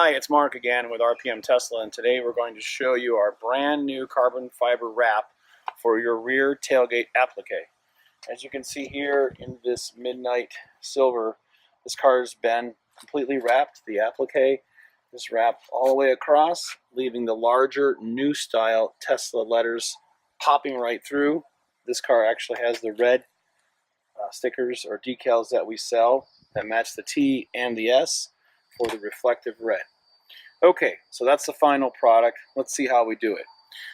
Hi, it's Mark again with RPM Tesla, and today we're going to show you our brand new carbon fiber wrap for your rear tailgate applique. As you can see here in this midnight silver, this car has been completely wrapped. The applique is wrapped all the way across, leaving the larger new style Tesla letters popping right through. This car actually has the red stickers or decals that we sell that match the T and the S for the reflective red. Okay, so that's the final product. Let's see how we do it.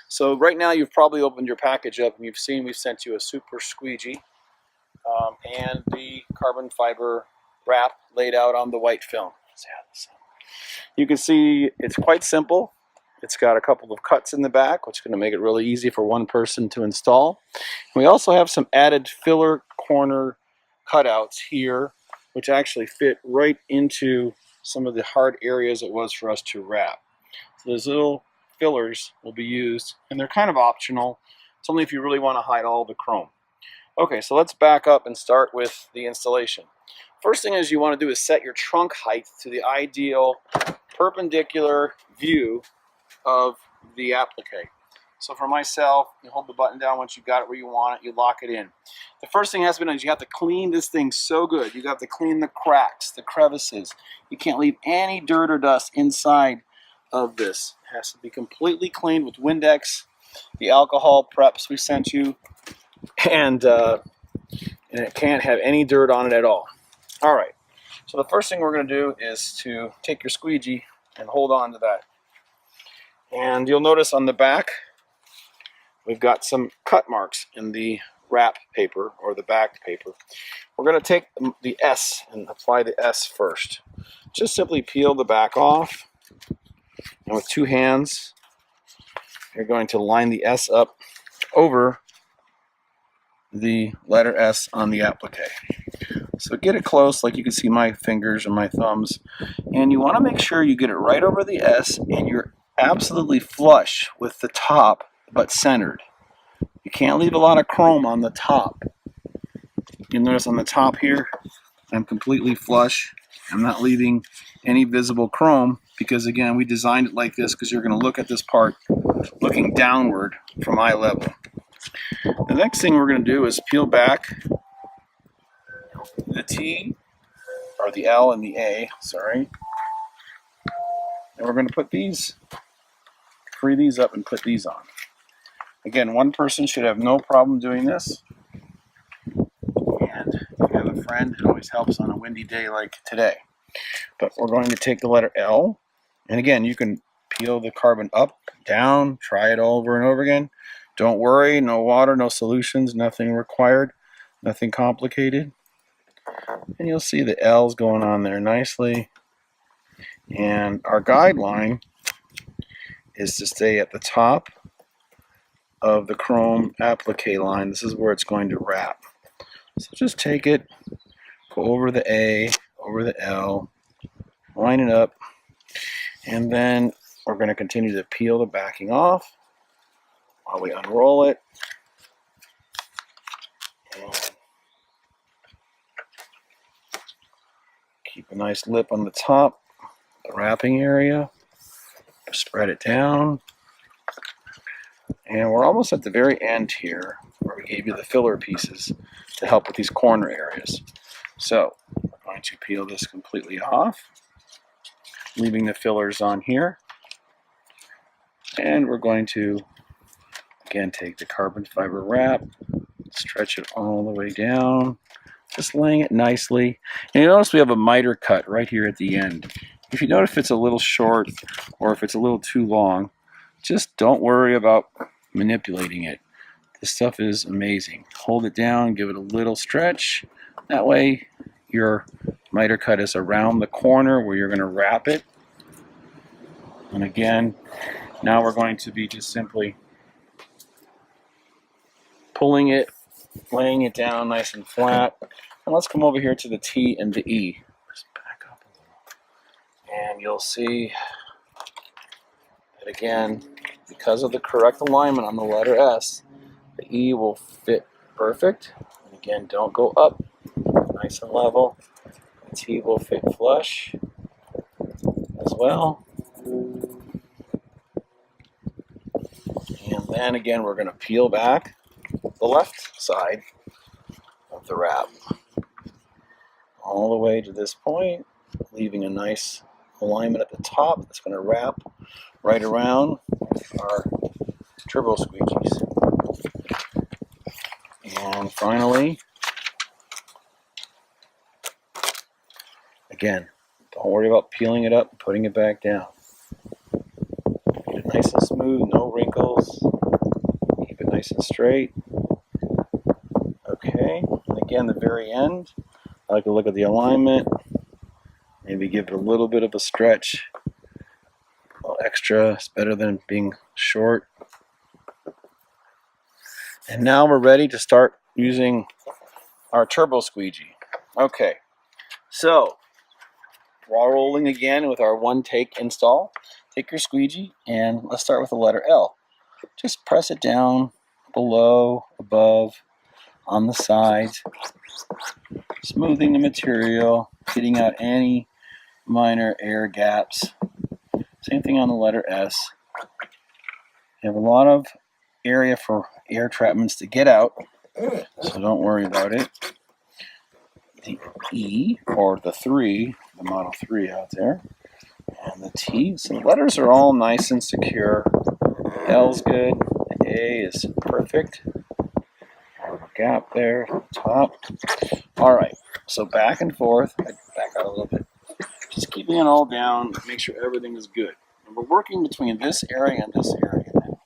So right now you've probably opened your package up and you've seen we've sent you a super squeegee and the carbon fiber wrap laid out on the white film. You can see it's quite simple. It's got a couple of cuts in the back, which is going to make it really easy for one person to install. We also have some added filler corner cutouts here, which actually fit right into some of the hard areas it was for us to wrap. So those little fillers will be used, and they're kind of optional. It's only if you really want to hide all the chrome. Okay, so let's back up and start with the installation. First thing is you want to do is set your trunk height to the ideal perpendicular view of the applique. So for myself, you hold the button down once you've got it where you want it, you lock it in. The first thing has to be done is you have to clean this thing so good. You have to clean the cracks, the crevices. You can't leave any dirt or dust inside of this. It has to be completely cleaned with Windex, the alcohol preps we sent you, and it can't have any dirt on it at all. All right, so the first thing we're going to do is to take your squeegee and hold on to that. And you'll notice on the back, we've got some cut marks in the wrap paper or the back paper. We're going to take the S and apply the S first. Just simply peel the back off, and with two hands you're going to line the S up over the letter S on the applique. So get it close, like you can see my fingers and my thumbs, and you want to make sure you get it right over the S and you're absolutely flush with the top but centered. You can't leave a lot of chrome on the top. You'll notice on the top here, I'm completely flush. I'm not leaving any visible chrome because, again, we designed it like this because you're going to look at this part looking downward from eye level. The next thing we're going to do is peel back the T, or the L and the A, sorry. And we're going to put these, free these up and put these on. Again, one person should have no problem doing this. And if you have a friend, it always helps on a windy day like today. But we're going to take the letter L. And again, you can peel the carbon up, down, try it over and over again. Don't worry, no water, no solutions, nothing required, nothing complicated. And you'll see the L's going on there nicely. And our guideline is to stay at the top of the chrome applique line. This is where it's going to wrap. So just take it, go over the A, over the L, line it up, and then we're going to continue to peel the backing off while we unroll it. And keep a nice lip on the top, the wrapping area, spread it down. And we're almost at the very end here where we gave you the filler pieces to help with these corner areas. So we're going to peel this completely off, leaving the fillers on here. And we're going to, again, take the carbon fiber wrap, stretch it all the way down, just laying it nicely. And you notice we have a miter cut right here at the end. If you notice if it's a little short or if it's a little too long, just don't worry about manipulating it. This stuff is amazing. Hold it down, give it a little stretch. That way your miter cut is around the corner where you're going to wrap it. And again, now we're going to be just simply pulling it, laying it down nice and flat. And let's come over here to the T and the E. Just back up a little. And you'll see that, again, because of the correct alignment on the letter S, the E will fit perfect. And again, don't go up, nice and level. The T will fit flush, as well. And then again, we're going to peel back the left side of the wrap all the way to this point, leaving a nice alignment at the top that's going to wrap right around our turbo squeegees. And finally, again, don't worry about peeling it up and putting it back down. Get it nice and smooth, no wrinkles. Keep it nice and straight. Okay, and again, the very end, I like to look at the alignment. Maybe give it a little bit of a stretch. A little extra, it's better than being short. And now we're ready to start using our turbo squeegee. Okay, so while rolling again with our one take install, take your squeegee and let's start with the letter L. Just press it down below, above, on the sides, smoothing the material, getting out any minor air gaps. Same thing on the letter S. You have a lot of area for air trapments to get out, so don't worry about it. The E, or the 3, the Model 3 out there, and the T. So the letters are all nice and secure. L's good, the A is perfect. A little gap there at the top. Alright, so back and forth. Back out a little bit. Just keeping it all down, make sure everything is good. And we're working between this area and this area now.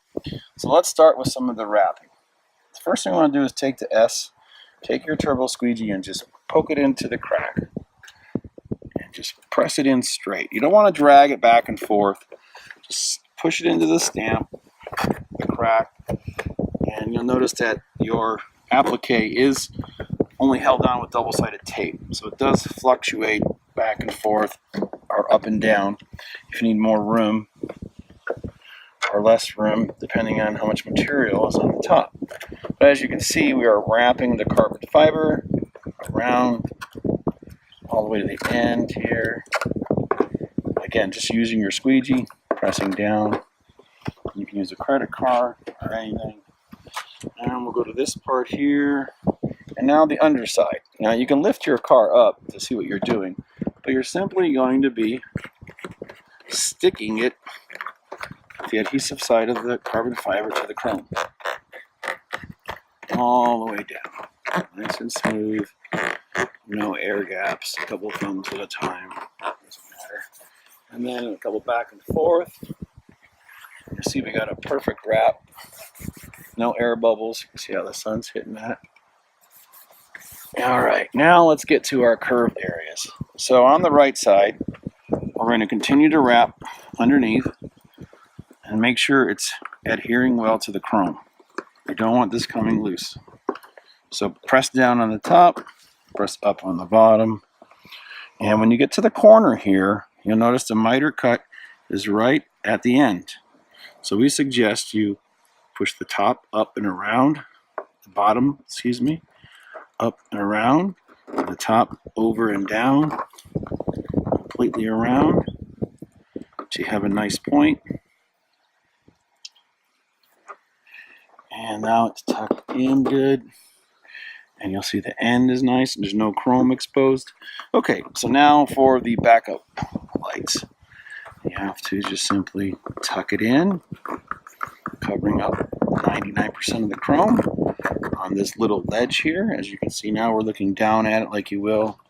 So let's start with some of the wrapping. The first thing I want to do is take the S, take your turbo squeegee and just poke it into the crack. And just press it in straight. You don't want to drag it back and forth. Just push it into the stamp, the crack, and you'll notice that your applique is only held on with double-sided tape. So it does fluctuate back and forth or up and down if you need more room or less room depending on how much material is on the top. But as you can see, we are wrapping the carbon fiber around all the way to the end here. Again, just using your squeegee, pressing down. You can use a credit card or anything. And we'll go to this part here. And now the underside. Now you can lift your car up to see what you're doing, but you're simply going to be sticking it, the adhesive side of the carbon fiber, to the chrome. All the way down. Nice and smooth. No air gaps. A couple thumbs at a time. Doesn't matter. And then a couple back and forth. You see we got a perfect wrap. No air bubbles. You can see how the sun's hitting that. Alright, now let's get to our curved areas. So on the right side, we're going to continue to wrap underneath and make sure it's adhering well to the chrome. You don't want this coming loose. So press down on the top, press up on the bottom. And when you get to the corner here, you'll notice the miter cut is right at the end. So we suggest you push the top up and around, the bottom, up and around, the top over and down, completely around, so you have a nice point. And now it's tucked in good. And you'll see the end is nice and there's no chrome exposed. Okay, so now for the backup lights. You have to just simply tuck it in, covering up 99% of the chrome on this little ledge here. As you can see now, we're looking down at it like you will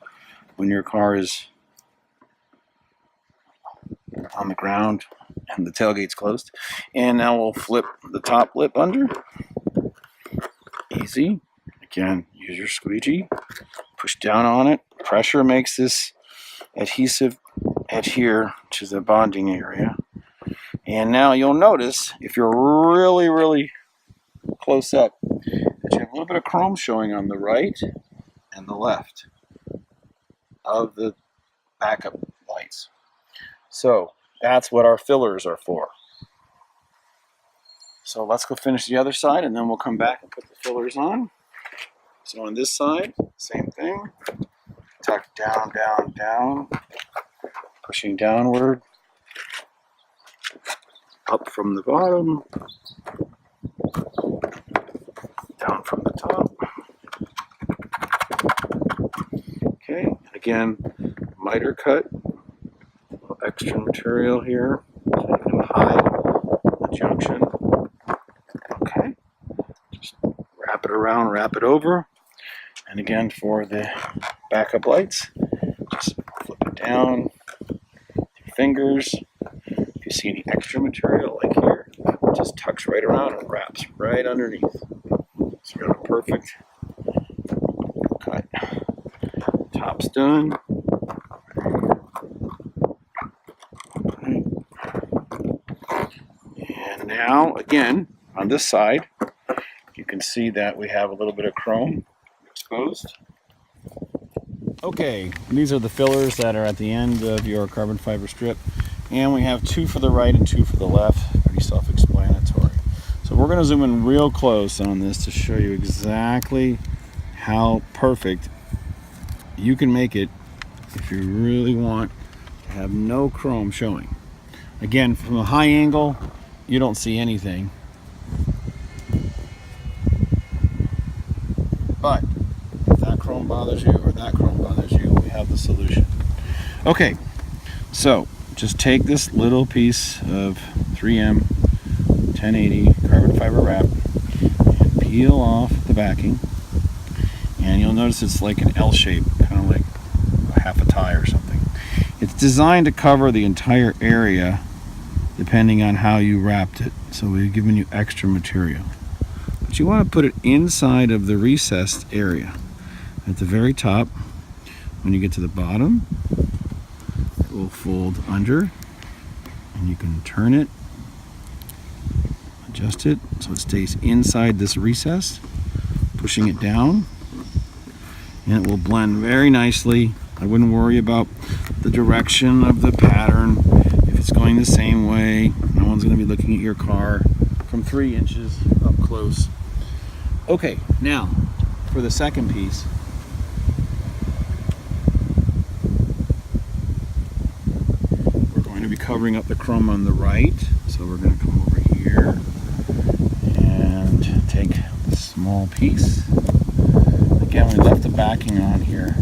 when your car is on the ground and the tailgate's closed. And now we'll flip the top lip under. Easy. Again, use your squeegee, push down on it. Pressure makes this adhesive adhere to the bonding area. And now you'll notice, if you're really close up, that you have a little bit of chrome showing on the right and the left of the backup lights. So that's what our fillers are for. So let's go finish the other side and then we'll come back and put the fillers on. So on this side, same thing. Tuck down, down, down, pushing downward up from the bottom, down from the top. Okay, again, miter cut, a little extra material here so you can hide the junction. Okay, just wrap it around, wrap it over. And again, for the backup lights, just flip it down with your fingers. If you see any extra material like here, it just tucks right around and wraps right underneath. So you got a perfect cut. Top's done. Okay. And now, again, on this side, you can see that we have a little bit of chrome exposed. Okay, these are the fillers that are at the end of your carbon fiber strip. And we have 2 for the right and 2 for the left. Pretty self-explanatory. So we're going to zoom in real close on this to show you exactly how perfect you can make it if you really want to have no chrome showing. Again, from a high angle, you don't see anything. But if that chrome bothers you or that chrome bothers you, we have the solution. Okay, so just take this little piece of 3M 1080 carbon fiber wrap and peel off the backing. And you'll notice it's like an L shape, kind of like half a tie or something. It's designed to cover the entire area depending on how you wrapped it. So we've given you extra material. But you want to put it inside of the recessed area. At the very top, when you get to the bottom, it will fold under and you can turn it, adjust it so it stays inside this recess, pushing it down, and it will blend very nicely. I wouldn't worry about the direction of the pattern. If it's going the same way, no one's going to be looking at your car from 3 inches up close. Okay, now for the second piece. We're going to be covering up the chrome on the right. So we're going to come over here and take a small piece. Again, we left the backing on here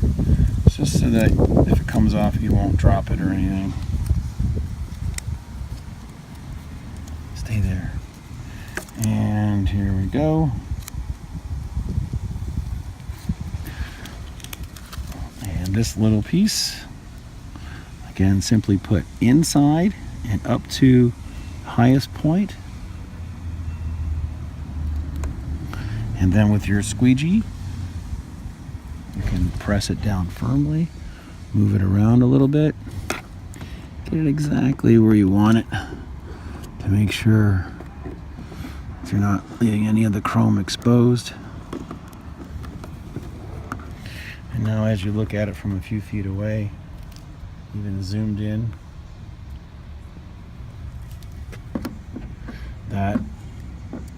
just so that if it comes off, you won't drop it or anything. Stay there. And here we go. And this little piece, again, simply put inside and up to the highest point. And then with your squeegee, you can press it down firmly, move it around a little bit, get it exactly where you want it to make sure that you're not leaving any of the chrome exposed. And now as you look at it from a few feet away, even zoomed in, that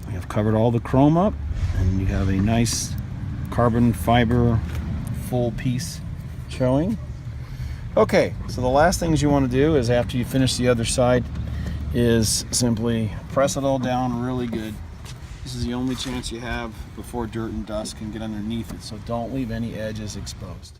we have covered all the chrome up and you have a nice carbon fiber full piece showing. Okay, so the last things you want to do is after you finish the other side is simply press it all down really good. This is the only chance you have before dirt and dust can get underneath it, so don't leave any edges exposed.